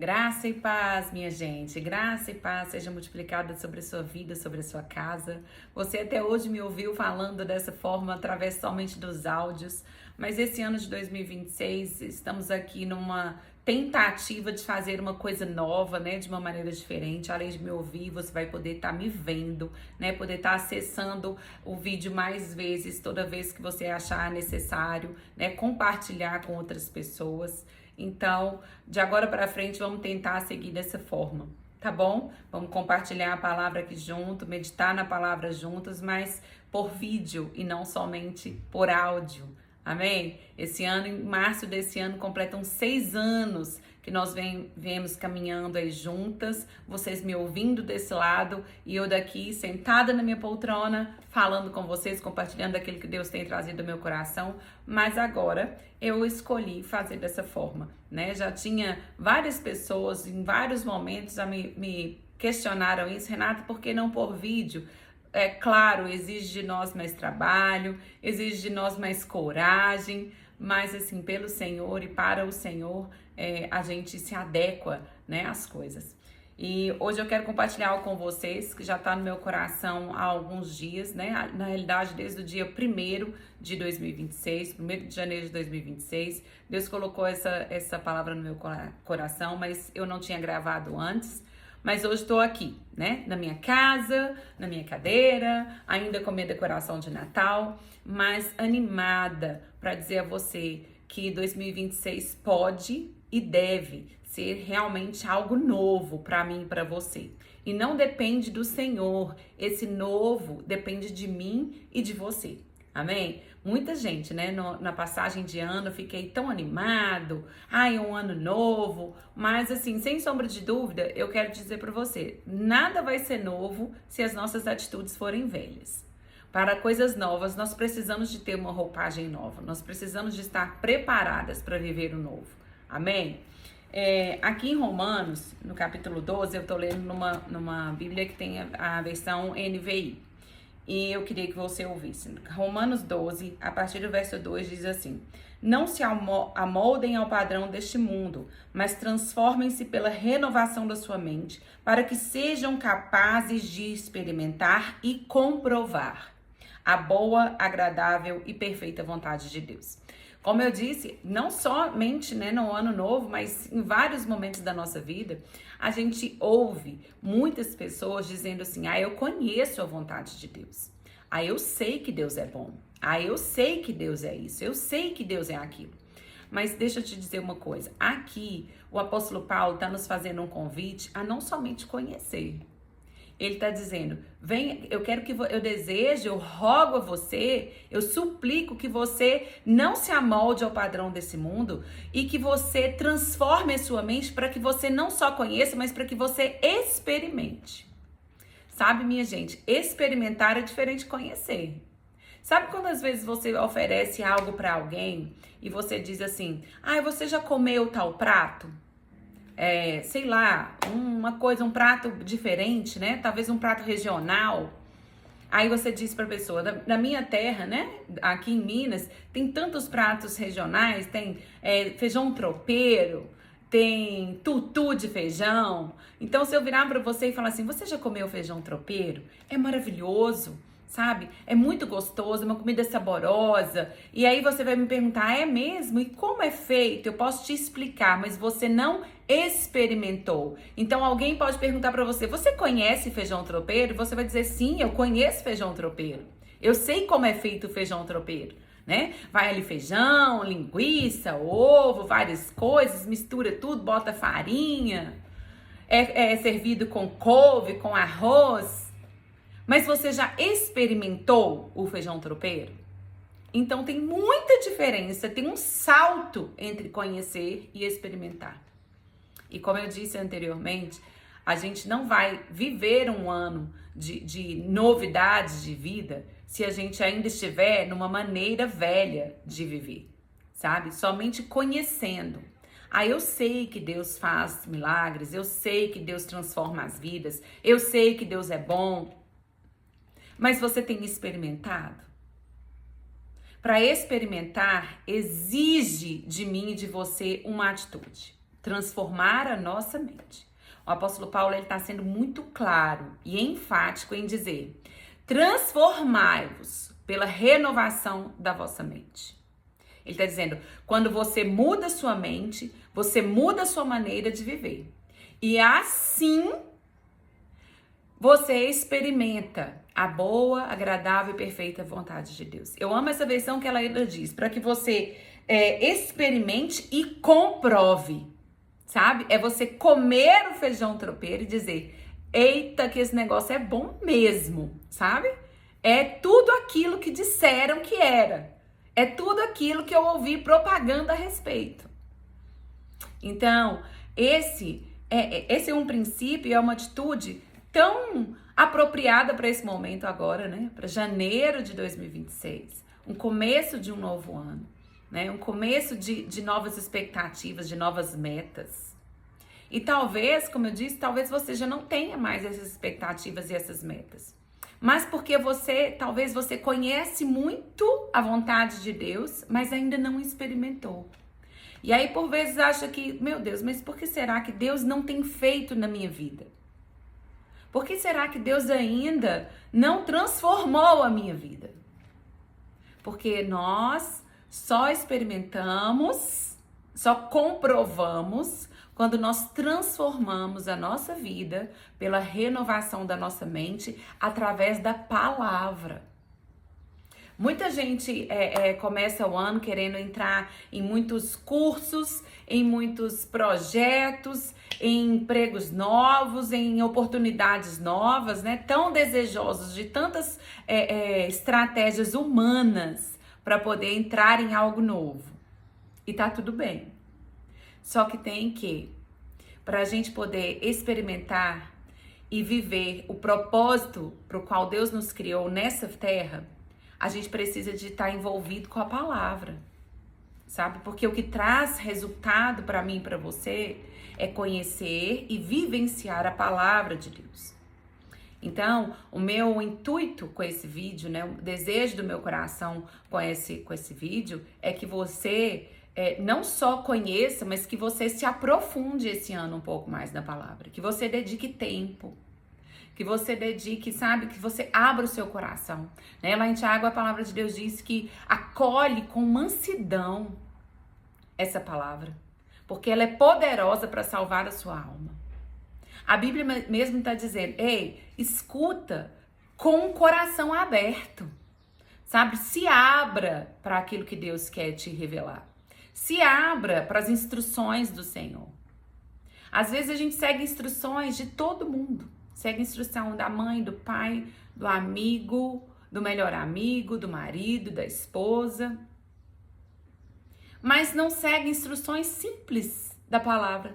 Graça e paz, minha gente. Graça e paz seja multiplicada sobre a sua vida, sobre a sua casa. Você até hoje me ouviu falando dessa forma através somente dos áudios, mas esse ano de 2026 estamos aqui numa tentativa de fazer uma coisa nova, né, de uma maneira diferente. Além de me ouvir, você vai poder estar me vendo, né, poder estar acessando o vídeo mais vezes, toda vez que você achar necessário, né, compartilhar com outras pessoas. Então, de agora para frente, vamos tentar seguir dessa forma, tá bom? Vamos compartilhar a palavra aqui junto, meditar na palavra juntos, mas por vídeo e não somente por áudio. Amém? Esse ano, em março desse ano, completam 6 anos que nós viemos caminhando aí juntas, vocês me ouvindo desse lado e eu daqui sentada na minha poltrona, falando com vocês, compartilhando aquilo que Deus tem trazido ao meu coração, mas agora eu escolhi fazer dessa forma, né? Já tinha várias pessoas em vários momentos já me questionaram isso, Renata, por que não por vídeo? É claro, exige de nós mais trabalho, exige de nós mais coragem, mas assim, pelo Senhor e para o Senhor, a gente se adequa, né, às coisas. E hoje eu quero compartilhar algo com vocês que já está no meu coração há alguns dias, né? Na realidade, desde o dia 1º de 2026, 1º de janeiro de 2026, Deus colocou essa palavra no meu coração, mas eu não tinha gravado antes. Mas hoje estou aqui, né? Na minha casa, na minha cadeira, ainda com minha decoração de Natal, mas animada para dizer a você que 2026 pode e deve ser realmente algo novo para mim e para você. E não depende do Senhor, esse novo depende de mim e de você. Amém? Muita gente, né, na passagem de ano, eu fiquei tão animado, é um ano novo, mas assim, sem sombra de dúvida, eu quero dizer para você, nada vai ser novo se as nossas atitudes forem velhas. Para coisas novas, nós precisamos de ter uma roupagem nova, nós precisamos de estar preparadas para viver o novo. Amém? Aqui em Romanos, no capítulo 12, eu estou lendo numa Bíblia que tem a versão NVI. E eu queria que você ouvisse. Romanos 12, a partir do verso 2, diz assim: não se amoldem ao padrão deste mundo, mas transformem-se pela renovação da sua mente, para que sejam capazes de experimentar e comprovar a boa, agradável e perfeita vontade de Deus. Como eu disse, não somente, né, no ano novo, mas em vários momentos da nossa vida, a gente ouve muitas pessoas dizendo assim: eu conheço a vontade de Deus. Eu sei que Deus é bom. Eu sei que Deus é isso. Eu sei que Deus é aquilo. Mas deixa eu te dizer uma coisa. Aqui, o apóstolo Paulo está nos fazendo um convite a não somente conhecer. Ele está dizendo: vem, eu desejo, eu rogo a você, eu suplico que você não se amolde ao padrão desse mundo e que você transforme a sua mente para que você não só conheça, mas para que você experimente. Sabe, minha gente, experimentar é diferente de conhecer. Sabe quando às vezes você oferece algo para alguém e você diz assim: você já comeu tal prato? Sei lá, uma coisa, um prato diferente, né? Talvez um prato regional. Aí você diz pra pessoa, na minha terra, né? Aqui em Minas, tem tantos pratos regionais, tem feijão tropeiro, tem tutu de feijão. Então, se eu virar pra você e falar assim: você já comeu feijão tropeiro? É maravilhoso. Sabe? É muito gostoso, uma comida saborosa. E aí você vai me perguntar: é mesmo? E como é feito? Eu posso te explicar, mas você não experimentou. Então alguém pode perguntar para você: você conhece feijão tropeiro? E você vai dizer: sim, eu conheço feijão tropeiro. Eu sei como é feito o feijão tropeiro, né? Vai ali feijão, linguiça, ovo, várias coisas, mistura tudo, bota farinha. É servido com couve, com arroz. Mas você já experimentou o feijão tropeiro? Então tem muita diferença, tem um salto entre conhecer e experimentar. E como eu disse anteriormente, a gente não vai viver um ano de novidades de vida se a gente ainda estiver numa maneira velha de viver, sabe? Somente conhecendo. Eu sei que Deus faz milagres, eu sei que Deus transforma as vidas, eu sei que Deus é bom. Mas você tem experimentado? Para experimentar, exige de mim e de você uma atitude. transformar a nossa mente. O apóstolo Paulo está sendo muito claro e enfático em dizer: transformai-vos pela renovação da vossa mente. Ele está dizendo, quando você muda sua mente, você muda a sua maneira de viver. E assim você experimenta a boa, agradável e perfeita vontade de Deus. Eu amo essa versão que ela ainda diz, para que você experimente e comprove, sabe? É você comer o feijão tropeiro e dizer, eita, que esse negócio é bom mesmo, sabe? É tudo aquilo que disseram que era. É tudo aquilo que eu ouvi propaganda a respeito. Então, esse é um princípio, é uma atitude tão apropriada para esse momento agora, né? Para janeiro de 2026. Um começo de um novo ano, né? Um começo de novas expectativas, de novas metas. E talvez, como eu disse, talvez você já não tenha mais essas expectativas e essas metas. Mas porque talvez você conhece muito a vontade de Deus, mas ainda não experimentou. E aí, por vezes, acha que, meu Deus, mas por que será que Deus não tem feito na minha vida? Por que será que Deus ainda não transformou a minha vida? Porque nós só experimentamos, só comprovamos quando nós transformamos a nossa vida pela renovação da nossa mente através da palavra. Muita gente começa o ano querendo entrar em muitos cursos, em muitos projetos, em empregos novos, em oportunidades novas, né? Tão desejosos de tantas estratégias humanas para poder entrar em algo novo. E tá tudo bem. Só que tem que, para a gente poder experimentar e viver o propósito para o qual Deus nos criou nessa terra, a gente precisa de estar envolvido com a palavra, sabe? Porque o que traz resultado para mim e para você é conhecer e vivenciar a palavra de Deus. Então, o meu intuito com esse vídeo, né, o desejo do meu coração com esse vídeo é que você não só conheça, mas que você se aprofunde esse ano um pouco mais na palavra, que você dedique tempo, que você dedique, sabe, que você abra o seu coração, né? Lá em Tiago a palavra de Deus diz que acolhe com mansidão essa palavra, porque ela é poderosa para salvar a sua alma. A Bíblia mesmo está dizendo, ei, escuta com o coração aberto, sabe? Se abra para aquilo que Deus quer te revelar. Se abra para as instruções do Senhor. Às vezes a gente segue instruções de todo mundo. Segue instrução da mãe, do pai, do amigo, do melhor amigo, do marido, da esposa. Mas não segue instruções simples da palavra.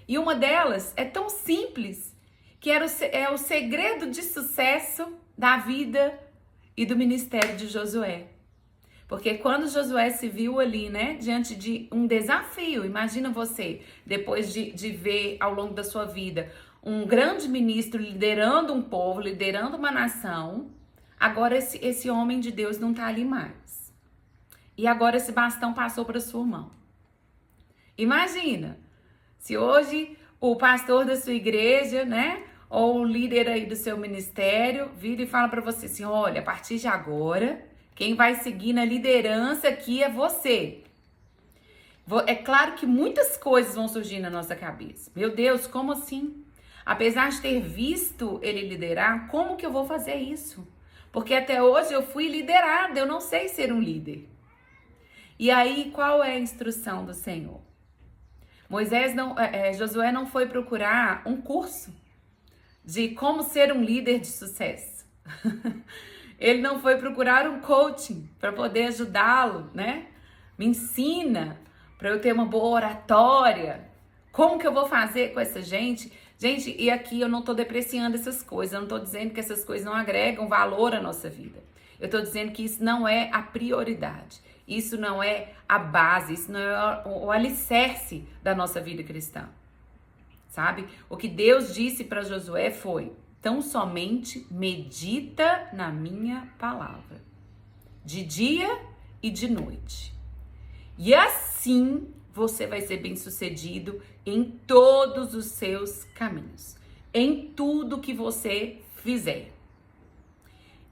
E uma delas é tão simples que é o segredo de sucesso da vida e do ministério de Josué. Porque quando Josué se viu ali, né, diante de um desafio, imagina você, depois de ver ao longo da sua vida um grande ministro liderando um povo, liderando uma nação, agora esse homem de Deus não tá ali mais. E agora esse bastão passou para sua mão. Imagina, se hoje o pastor da sua igreja, né, ou o líder aí do seu ministério, vira e fala para você assim, olha, a partir de agora, quem vai seguir na liderança aqui é você. É claro que muitas coisas vão surgir na nossa cabeça. Meu Deus, como assim? Apesar de ter visto ele liderar, como que eu vou fazer isso? Porque até hoje eu fui liderada, eu não sei ser um líder. E aí, qual é a instrução do Senhor? Josué não foi procurar um curso de como ser um líder de sucesso. Ele não foi procurar um coaching para poder ajudá-lo, né? Me ensina para eu ter uma boa oratória. Como que eu vou fazer com essa gente? Gente, e aqui eu não estou depreciando essas coisas. Eu não estou dizendo que essas coisas não agregam valor à nossa vida. Eu estou dizendo que isso não é a prioridade. Isso não é a base. Isso não é o alicerce da nossa vida cristã. Sabe? O que Deus disse para Josué foi: tão somente medita na minha palavra, de dia e de noite. E assim você vai ser bem-sucedido em todos os seus caminhos, em tudo que você fizer.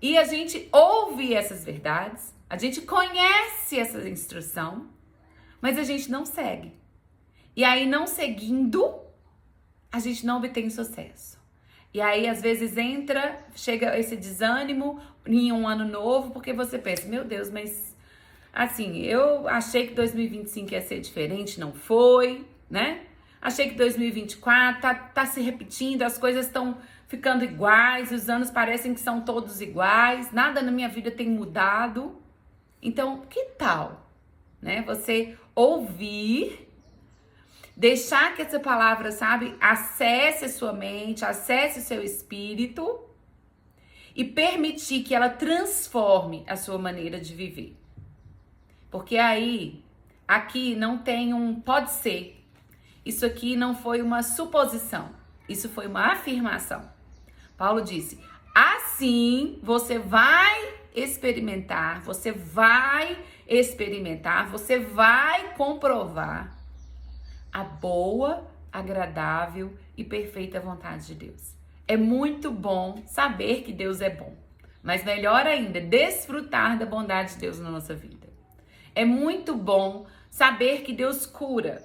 E a gente ouve essas verdades, a gente conhece essa instrução, mas a gente não segue. E aí, não seguindo, a gente não obtém sucesso. E aí, às vezes, chega esse desânimo em um ano novo, porque você pensa, meu Deus, mas assim, eu achei que 2025 ia ser diferente, não foi, né? Achei que 2024 tá se repetindo, as coisas estão ficando iguais, os anos parecem que são todos iguais, nada na minha vida tem mudado. Então, que tal, né? Você ouvir, deixar que essa palavra, sabe, acesse a sua mente, acesse o seu espírito e permitir que ela transforme a sua maneira de viver. Porque aí, aqui não tem um pode ser. Isso aqui não foi uma suposição. Isso foi uma afirmação. Paulo disse, assim você vai experimentar, você vai comprovar a boa, agradável e perfeita vontade de Deus. É muito bom saber que Deus é bom, mas melhor ainda, desfrutar da bondade de Deus na nossa vida. É muito bom saber que Deus cura,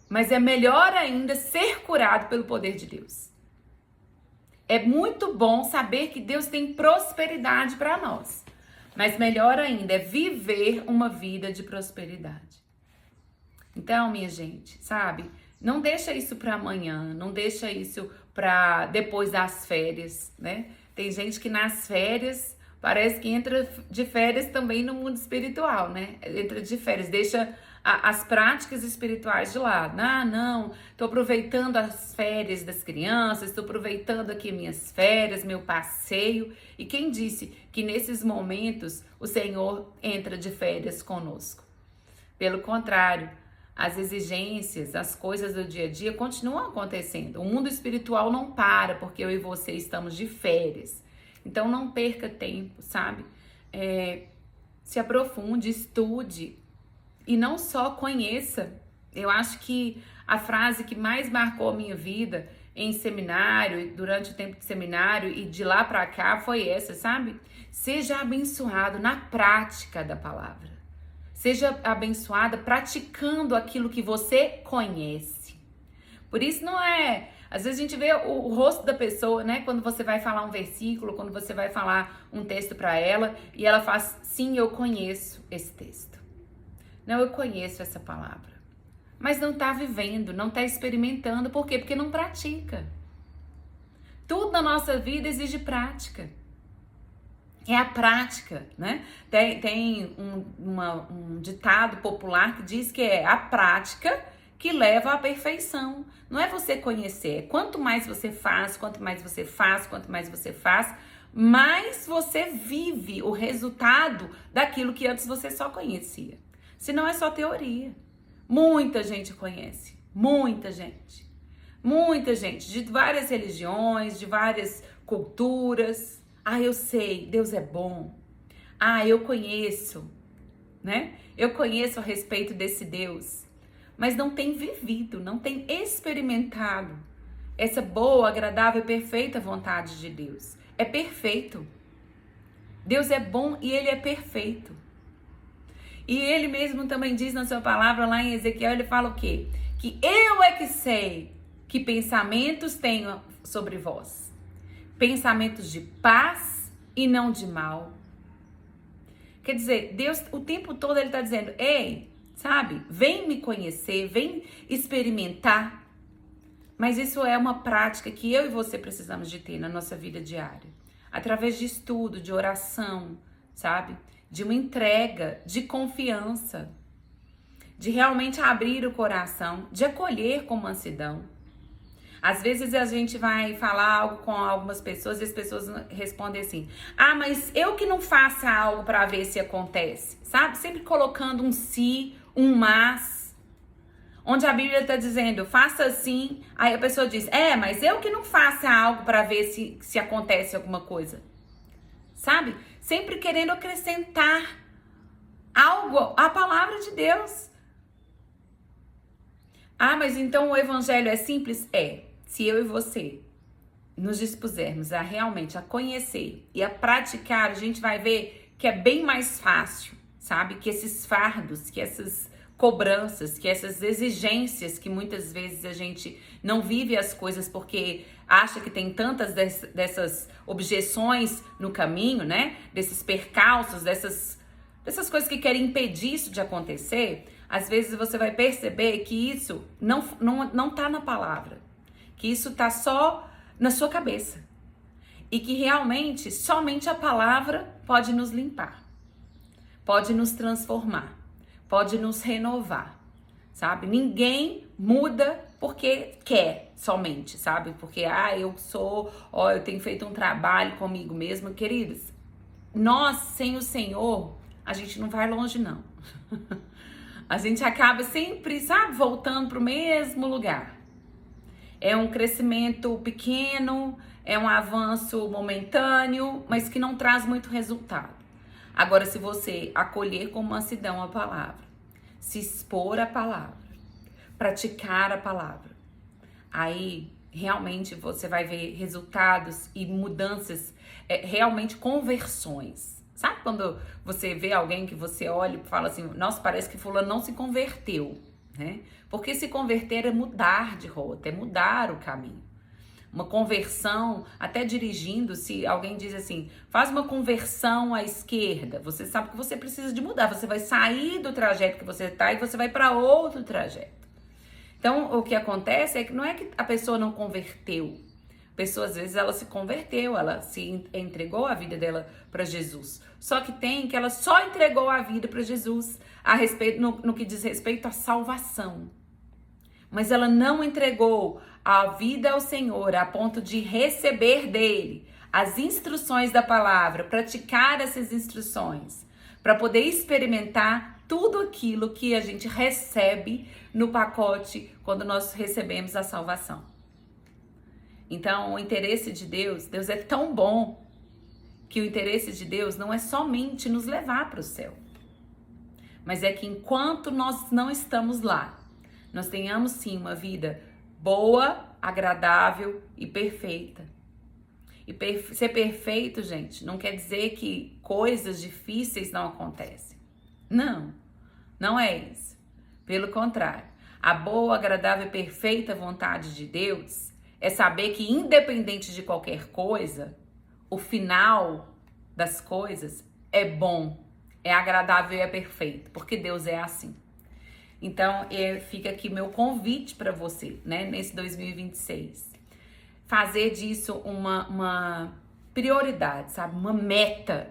mas é melhor ainda ser curado pelo poder de Deus. É muito bom saber que Deus tem prosperidade para nós, mas melhor ainda é viver uma vida de prosperidade. Então, minha gente, sabe? Não deixa isso para amanhã, não deixa isso para depois das férias, né? Tem gente que nas férias parece que entra de férias também no mundo espiritual, né? Entra de férias, deixa as práticas espirituais de lado. Ah, não, tô aproveitando as férias das crianças, tô aproveitando aqui minhas férias, meu passeio. E quem disse que nesses momentos o Senhor entra de férias conosco? Pelo contrário, as exigências, as coisas do dia a dia continuam acontecendo. O mundo espiritual não para porque eu e você estamos de férias. Então não perca tempo, sabe? Se aprofunde, estude e não só conheça. Eu acho que a frase que mais marcou a minha vida em seminário, durante o tempo de seminário e de lá para cá foi essa, sabe? Seja abençoado na prática da palavra. Seja abençoada praticando aquilo que você conhece. Por isso não é... Às vezes a gente vê o rosto da pessoa, né? Quando você vai falar um versículo, quando você vai falar um texto para ela e ela faz, sim, eu conheço esse texto. Não, eu conheço essa palavra. Mas não tá vivendo, não tá experimentando. Por quê? Porque não pratica. Tudo na nossa vida exige prática. É a prática, né? Tem um ditado popular que diz que é a prática que leva à perfeição. Não é você conhecer. Quanto mais você faz, mais você vive o resultado daquilo que antes você só conhecia. Senão é só teoria. Muita gente conhece. Muita gente. Muita gente de várias religiões, de várias culturas. Ah, eu sei, Deus é bom. Ah, eu conheço, né? Eu conheço a respeito desse Deus. Mas não tem vivido, não tem experimentado essa boa, agradável e perfeita vontade de Deus. É perfeito. Deus é bom e Ele é perfeito. E Ele mesmo também diz na sua palavra lá em Ezequiel, Ele fala o quê? Que eu é que sei que pensamentos tenho sobre vós. Pensamentos de paz e não de mal. Quer dizer, Deus o tempo todo Ele está dizendo, ei, sabe, vem me conhecer, vem experimentar. Mas isso é uma prática que eu e você precisamos de ter na nossa vida diária. Através de estudo, de oração, sabe? De uma entrega, de confiança. De realmente abrir o coração, de acolher com mansidão. Às vezes a gente vai falar algo com algumas pessoas e as pessoas respondem assim, ah, mas eu que não faça algo para ver se acontece, sabe? Sempre colocando um se, um mas, onde a Bíblia está dizendo, faça assim, aí a pessoa diz, mas eu que não faça algo para ver se acontece alguma coisa, sabe? Sempre querendo acrescentar algo à palavra de Deus. Ah, mas então o evangelho é simples? É. Se eu e você nos dispusermos a realmente a conhecer e a praticar, a gente vai ver que é bem mais fácil, sabe? Que esses fardos, que essas cobranças, que essas exigências que muitas vezes a gente não vive as coisas porque acha que tem tantas dessas objeções no caminho, né? Desses percalços, dessas coisas que querem impedir isso de acontecer. Às vezes você vai perceber que isso não tá na palavra, que isso tá só na sua cabeça e que realmente somente a palavra pode nos limpar, pode nos transformar, pode nos renovar, sabe? Ninguém muda porque quer somente, sabe? Porque, eu tenho feito um trabalho comigo mesma. Queridos, nós sem o Senhor, a gente não vai longe não. A gente acaba sempre, sabe, voltando para o mesmo lugar. É um crescimento pequeno, é um avanço momentâneo, mas que não traz muito resultado. Agora, se você acolher com mansidão a palavra, se expor à palavra, praticar a palavra, aí realmente você vai ver resultados e mudanças, realmente conversões. Sabe quando você vê alguém que você olha e fala assim, nossa, parece que fulano não se converteu, né? Porque se converter é mudar de rota, é mudar o caminho. Uma conversão, até dirigindo, se alguém diz assim, faz uma conversão à esquerda, você sabe que você precisa de mudar, você vai sair do trajeto que você está e você vai para outro trajeto. Então, o que acontece é que não é que a pessoa não converteu. A pessoa, às vezes, ela se converteu, ela se entregou a vida dela para Jesus. Só que tem que ela só entregou a vida para Jesus no que diz respeito à salvação. Mas ela não entregou a vida ao Senhor a ponto de receber dele as instruções da palavra, praticar essas instruções, para poder experimentar tudo aquilo que a gente recebe no pacote quando nós recebemos a salvação. Então, o interesse de Deus é tão bom que o interesse de Deus não é somente nos levar para o céu, mas é que enquanto nós não estamos lá, nós tenhamos sim uma vida boa, agradável e perfeita. E ser perfeito, gente, não quer dizer que coisas difíceis não acontecem. Não, não é isso. Pelo contrário, a boa, agradável e perfeita vontade de Deus é saber que independente de qualquer coisa, o final das coisas é bom, é agradável e é perfeito, porque Deus é assim. Então, fica aqui meu convite para você, né, nesse 2026. Fazer disso uma prioridade, sabe? Uma meta.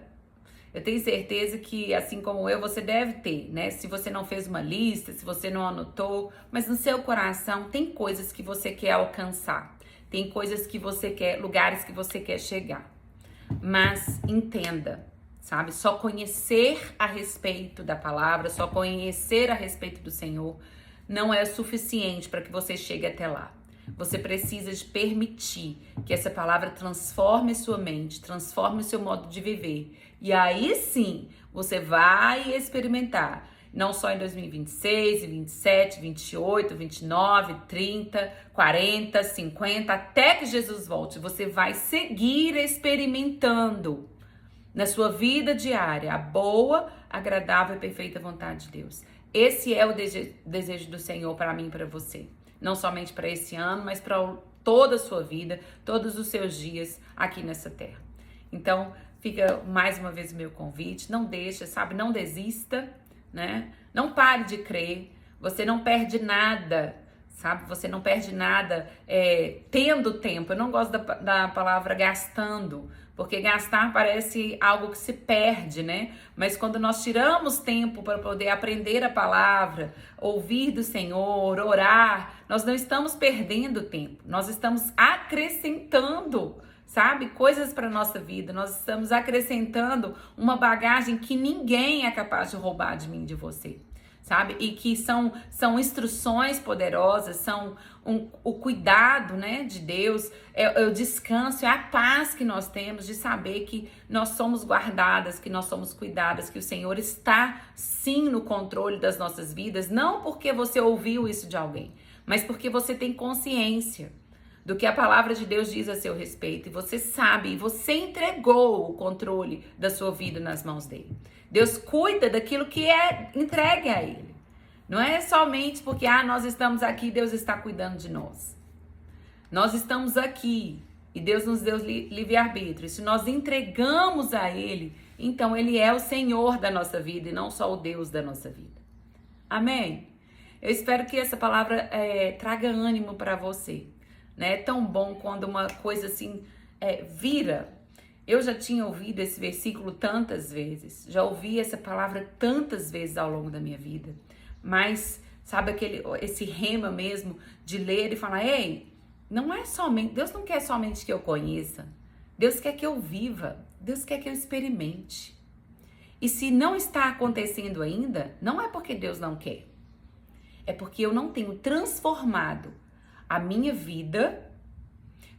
Eu tenho certeza que, assim como eu, você deve ter, né? Se você não fez uma lista, se você não anotou, mas no seu coração tem coisas que você quer alcançar. Tem coisas que você quer, lugares que você quer chegar. Mas entenda, sabe? Só conhecer a respeito da palavra, só conhecer a respeito do Senhor não é suficiente para que você chegue até lá. Você precisa de permitir que essa palavra transforme sua mente, transforme o seu modo de viver. E aí sim, você vai experimentar, não só em 2026, 27, 28, 29, 30, 40, 50, até que Jesus volte. Você vai seguir experimentando na sua vida diária a boa, agradável e perfeita vontade de Deus. Esse é o desejo do Senhor para mim e para você. Não somente para esse ano, mas para toda a sua vida, todos os seus dias aqui nessa terra. Então, fica mais uma vez o meu convite. Não deixa, sabe? Não desista, né? Não pare de crer. Você não perde nada, sabe? Você não perde nada tendo tempo. Eu não gosto da palavra gastando, porque gastar parece algo que se perde, né? Mas quando nós tiramos tempo para poder aprender a palavra, ouvir do Senhor, orar, nós não estamos perdendo tempo, nós estamos acrescentando, sabe? Coisas para a nossa vida, nós estamos acrescentando uma bagagem que ninguém é capaz de roubar de mim, de você. Sabe? E que são instruções poderosas, são o cuidado, né, de Deus, é o descanso, é a paz que nós temos de saber que nós somos guardadas, que nós somos cuidadas, que o Senhor está sim no controle das nossas vidas, não porque você ouviu isso de alguém, mas porque você tem consciência do que a palavra de Deus diz a seu respeito, e você sabe, e você entregou o controle da sua vida nas mãos dele. Deus cuida daquilo que é entregue a ele. Não é somente porque nós estamos aqui, Deus está cuidando de nós. Nós estamos aqui e Deus nos deu livre-arbítrio. Se nós entregamos a ele, então ele é o Senhor da nossa vida e não só o Deus da nossa vida. Amém? Eu espero que essa palavra traga ânimo para você. Né? É tão bom quando uma coisa assim vira. Eu já tinha ouvido esse versículo tantas vezes, já ouvi essa palavra tantas vezes ao longo da minha vida, mas sabe esse rema mesmo de ler e falar, ei, não é somente, Deus não quer somente que eu conheça, Deus quer que eu viva, Deus quer que eu experimente. E se não está acontecendo ainda, não é porque Deus não quer, é porque eu não tenho transformado a minha vida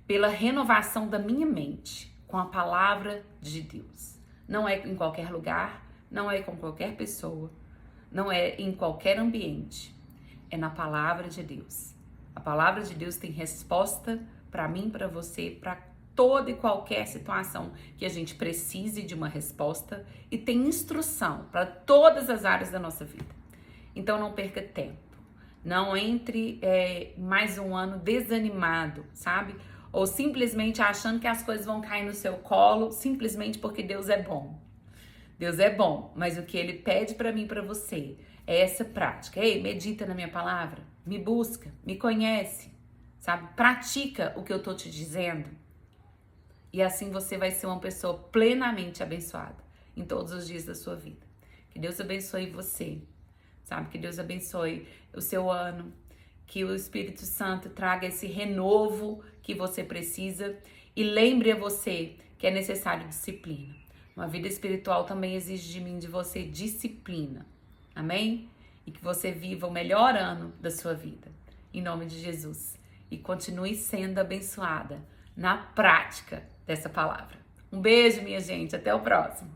pela renovação da minha mente com a palavra de Deus. Não é em qualquer lugar, não é com qualquer pessoa, não é em qualquer ambiente. É na palavra de Deus. A palavra de Deus tem resposta para mim, para você, para toda e qualquer situação que a gente precise de uma resposta, e tem instrução para todas as áreas da nossa vida. Então não perca tempo. Não entre mais um ano desanimado, sabe? Ou simplesmente achando que as coisas vão cair no seu colo, simplesmente porque Deus é bom. Deus é bom, mas o que Ele pede para mim e para você é essa prática. Ei, medita na minha palavra, me busca, me conhece, sabe? Pratica o que eu tô te dizendo. E assim você vai ser uma pessoa plenamente abençoada em todos os dias da sua vida. Que Deus abençoe você, sabe? Que Deus abençoe o seu ano. Que o Espírito Santo traga esse renovo que você precisa e lembre a você que é necessário disciplina. Uma vida espiritual também exige de mim, de você, disciplina. Amém? E que você viva o melhor ano da sua vida. Em nome de Jesus. E continue sendo abençoada na prática dessa palavra. Um beijo, minha gente. Até o próximo.